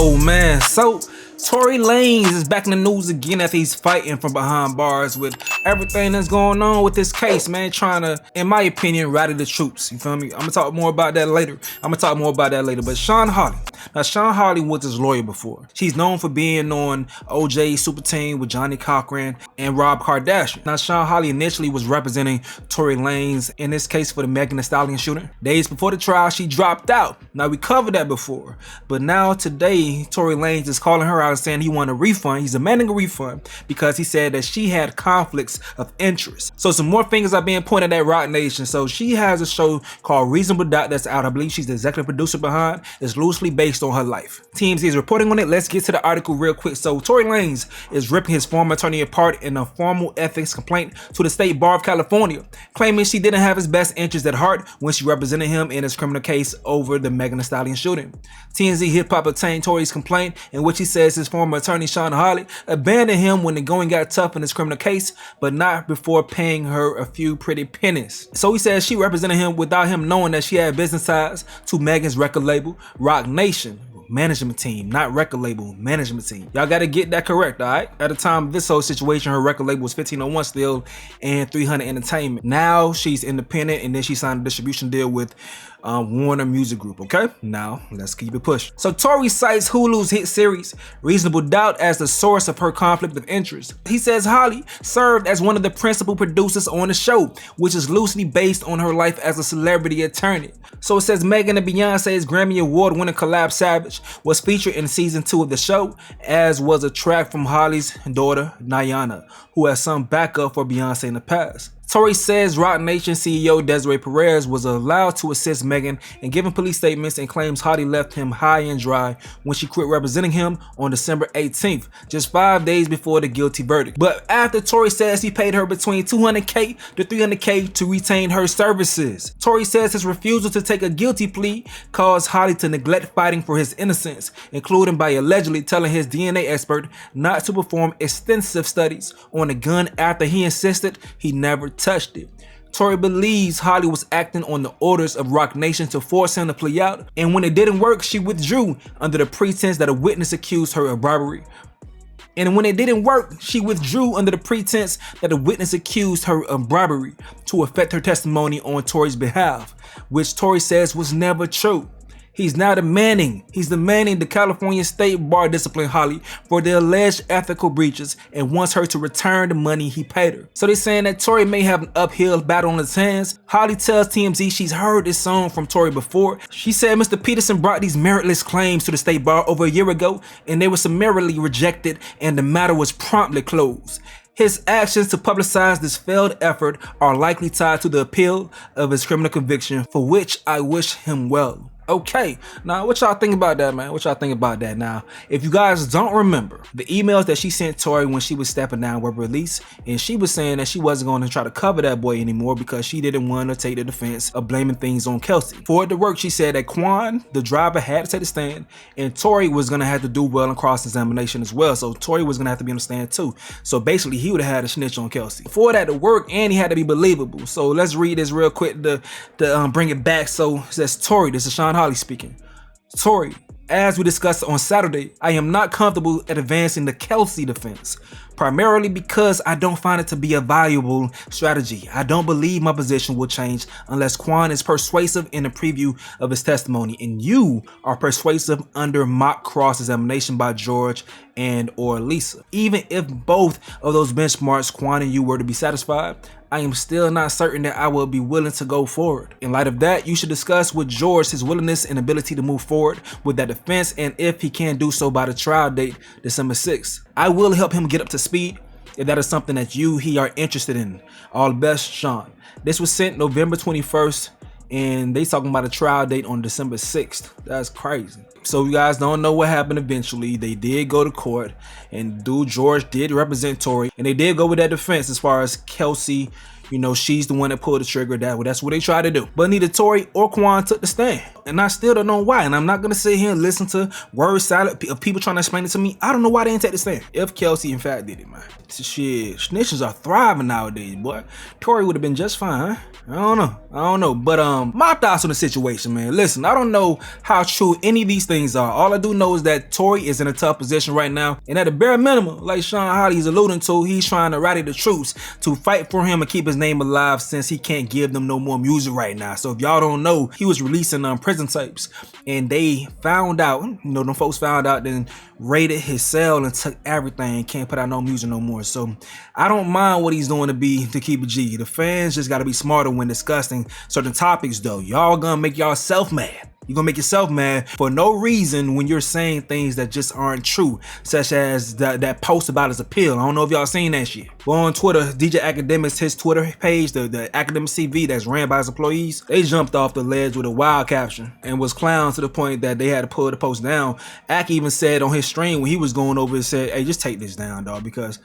Oh man, so Tory Lanez is back in the news again after he's fighting from behind bars with everything that's going on with this case, man. Trying to, in my opinion, rally the troops. You feel me? I'm gonna talk more about that later. But Sean Hawley. Now, Sean Hawley was his lawyer before. She's known for being on OJ Super Team with Johnny Cochran and Rob Kardashian. Now, Sean Hawley initially was representing Tory Lanez in this case for the Megan Thee Stallion shooting. Days before the trial, she dropped out. Now, we covered that before, but now today, Tory Lanez is calling her out and saying he wanted a refund. He's demanding a refund because he said that she had conflicts of interest. So some more fingers are being pointed at ROC Nation. So she has a show called Reasonable Doubt that's out. I believe she's the executive producer behind. It's loosely based on her life. TMZ is reporting on it. Let's get to the article real quick. So Tory Lanez is ripping his former attorney apart in a formal ethics complaint to the State Bar of California, claiming she didn't have his best interest at heart when she represented him in his criminal case over the Megan Thee Stallion shooting. TMZ Hip Hop obtained Tory's complaint in which he says his former attorney Sean Hawley abandoned him when the going got tough in his criminal case, but not before paying her a few pretty pennies. So he says she represented him without him knowing that she had business ties to Megan's record label, ROC Nation. Management team, not record label, management team. Y'all gotta get that correct, alright? At the time of this whole situation, her record label was 1501 still and 300 Entertainment. Now she's independent and then she signed a distribution deal with Warner Music Group, okay? Now, let's keep it pushing. So Tory cites Hulu's hit series Reasonable Doubt as the source of her conflict of interest. He says Hawley served as one of the principal producers on the show, which is loosely based on her life as a celebrity attorney. So it says Megan and Beyonce's Grammy Award-winning collab Savage was featured in season 2 of the show, as was a track from Hawley's daughter, Nyana, who has sung backup for Beyonce in the past. Tory says ROC Nation CEO Desiree Perez was allowed to assist Megan in giving police statements and claims Hawley left him high and dry when she quit representing him on December 18th, just 5 days before the guilty verdict. But after Tory says he paid her between $200K to $300K to retain her services. Tory says his refusal to take a guilty plea caused Hawley to neglect fighting for his innocence, including by allegedly telling his DNA expert not to perform extensive studies on the gun after he insisted he never touched it. Tory believes Hawley was acting on the orders of ROC Nation to force him to plea out, and when it didn't work, she withdrew under the pretense that a witness accused her of robbery. To affect her testimony on Tory's behalf, which Tory says was never true. He's demanding the California State Bar discipline Hawley for the alleged ethical breaches and wants her to return the money he paid her. So they're saying that Tory may have an uphill battle on his hands. Hawley tells TMZ she's heard this song from Tory before. She said Mr. Peterson brought these meritless claims to the State Bar over a year ago and they were summarily rejected and the matter was promptly closed. His actions to publicize this failed effort are likely tied to the appeal of his criminal conviction, for which I wish him well. Okay, now what y'all think about that, man? What y'all think about that? Now, if you guys don't remember, the emails that she sent Tory when she was stepping down were released, and she was saying that she wasn't going to try to cover that boy anymore because she didn't want to take the defense of blaming things on Kelsey. For it to work, she said that Quan, the driver, had to take the stand, and Tory was going to have to do well in cross-examination as well, so Tory was going to have to be on the stand too. So basically, he would have had a snitch on Kelsey. For that to work, and he had to be believable. So let's read this real quick to bring it back. So it says, Tory, this is Sean Hawley speaking. Tory, as we discussed on Saturday, I am not comfortable at advancing the Kelsey defense, primarily because I don't find it to be a valuable strategy. I don't believe my position will change unless Quan is persuasive in the preview of his testimony, and you are persuasive under mock cross-examination by George and or Lisa. Even if both of those benchmarks, Quan and you, were to be satisfied, I am still not certain that I will be willing to go forward. In light of that, you should discuss with George his willingness and ability to move forward with that defense, and if he can do so by the trial date, December 6th. I will help him get up to speed if that is something that he are interested in. All the best, Sean. This was sent November 21st, and they talking about a trial date on December 6th. That's crazy. So you guys don't know what happened eventually. They did go to court, and dude George did represent Tory, and they did go with that defense as far as Kelsey, You know, she's the one that pulled the trigger. That's what they tried to do. But neither Tory or Quan took the stand. And I still don't know why. And I'm not going to sit here and listen to word salad of people trying to explain it to me. I don't know why they didn't take the stand. If Kelsey, in fact, did it, man. Shit, snitches are thriving nowadays, boy. Tory would have been just fine, huh? I don't know. But my thoughts on the situation, man. Listen, I don't know how true any of these things are. All I do know is that Tory is in a tough position right now. And at the bare minimum, like Sean Holly's alluding to, he's trying to rally the troops to fight for him and keep his name alive since he can't give them no more music right now. So if y'all don't know, he was releasing prison tapes, and they found out, you know, them folks found out, then raided his cell and took everything. Can't put out no music no more. So I don't mind what he's doing to keep it G. The fans just got to be smarter when discussing certain topics, though. Y'all gonna make yourself mad. You're gonna make yourself mad for no reason when you're saying things that just aren't true, such as that post about his appeal. I don't know if y'all seen that shit. Well, on Twitter, DJ Academics, his Twitter page, the Academic CV that's ran by his employees, they jumped off the ledge with a wild caption and was clowned to the point that they had to pull the post down. Ak even said on his stream when he was going over, it said, "Hey, just take this down, dog," because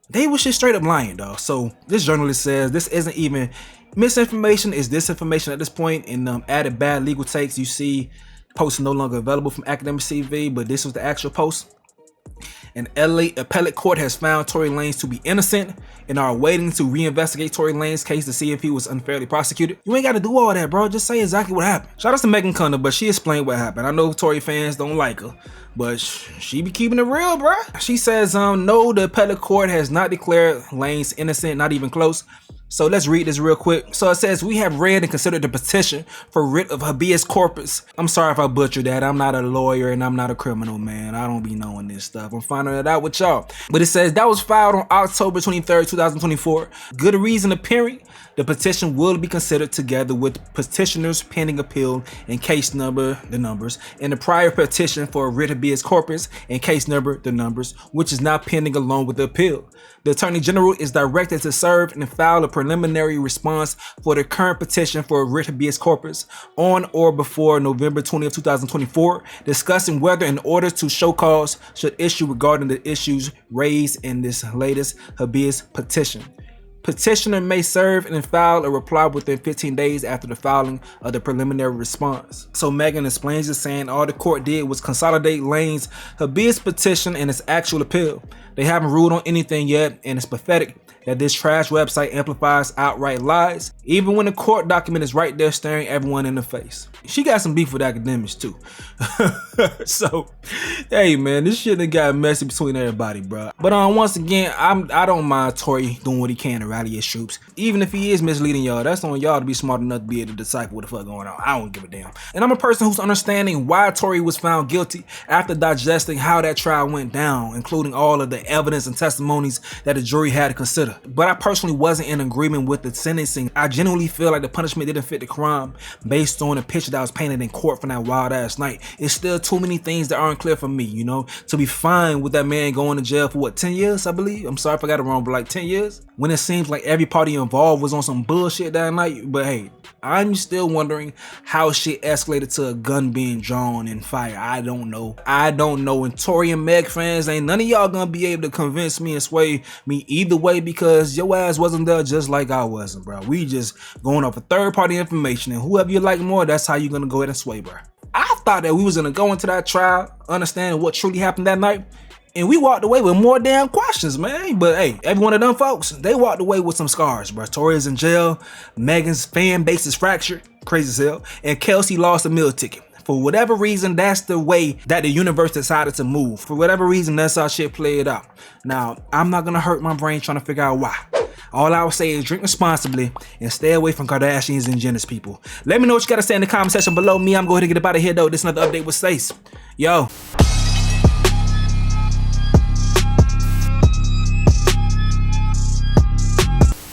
they was just straight up lying, dog. So this journalist says this isn't even misinformation, is disinformation at this point, and added bad legal takes. You see, post no longer available from Academic CV, but this was the actual post. An LA appellate court has found Tory Lanez to be innocent and are waiting to reinvestigate Tory Lanez's case to see if he was unfairly prosecuted. You ain't got to do all that, bro. Just say exactly what happened. Shout out to Megan Cunner, but she explained what happened. I know Tory fans don't like her, but she be keeping it real, bro. She says, no, the appellate court has not declared Lanez innocent, not even close. So let's read this real quick. So it says, we have read and considered the petition for writ of habeas corpus. I'm sorry if I butchered that. I'm not a lawyer and I'm not a criminal, man. I don't be knowing this stuff. I'm finding it out with y'all. But it says that was filed on October 23rd, 2024. Good reason appearing. The petition will be considered together with petitioner's pending appeal and case number, the numbers, and the prior petition for writ habeas corpus and case number, the numbers, which is now pending along with the appeal. The Attorney General is directed to serve and file a preliminary response for the current petition for writ habeas corpus on or before November 20th, 2024, discussing whether an order to show cause should issue regarding the issues raised in this latest habeas petition. Petitioner may serve and file a reply within 15 days after the filing of the preliminary response. So Megan explains it, saying all the court did was consolidate Lanez's habeas petition and its actual appeal. They haven't ruled on anything yet, and it's pathetic that this trash website amplifies outright lies, even when the court document is right there staring everyone in the face. She got some beef with academics too. So, hey man, this shit done got messy between everybody, bro. But once again, I don't mind Tory doing what he can to rally his troops. Even if he is misleading y'all, that's on y'all to be smart enough to be able to decipher what the fuck going on. I don't give a damn. And I'm a person who's understanding why Tory was found guilty after digesting how that trial went down, including all of the evidence and testimonies that the jury had to consider. But I personally wasn't in agreement with the sentencing. I genuinely feel like the punishment didn't fit the crime based on the picture that was painted in court from that wild ass night. It's still too many things that aren't clear for me, you know, to be fine with that man going to jail for what, 10 years, I believe? I'm sorry if I got it wrong, but like 10 years? When it seems like every party involved was on some bullshit that night. But hey, I'm still wondering how shit escalated to a gun being drawn and fire. I don't know. And Tory and Meg fans, ain't none of y'all gonna be able to convince me and sway me either way, because your ass wasn't there just like I wasn't, bro. We just going off of third party information, and whoever you like more, that's how you're gonna go ahead and sway, bro. I thought that we was gonna go into that trial understanding what truly happened that night, and we walked away with more damn questions, man. But hey, every one of them folks, they walked away with some scars, bro. Tory's in jail, Megan's fan base is fractured, crazy as hell, and Kelsey lost a meal ticket. For whatever reason, that's the way that the universe decided to move. For whatever reason, that's how shit played out. Now, I'm not gonna hurt my brain trying to figure out why. All I would say is drink responsibly and stay away from Kardashians and Jenner's people. Let me know what you gotta say in the comment section below. Me, I'm going to get up out of here though. This is another update with Stace. Yo.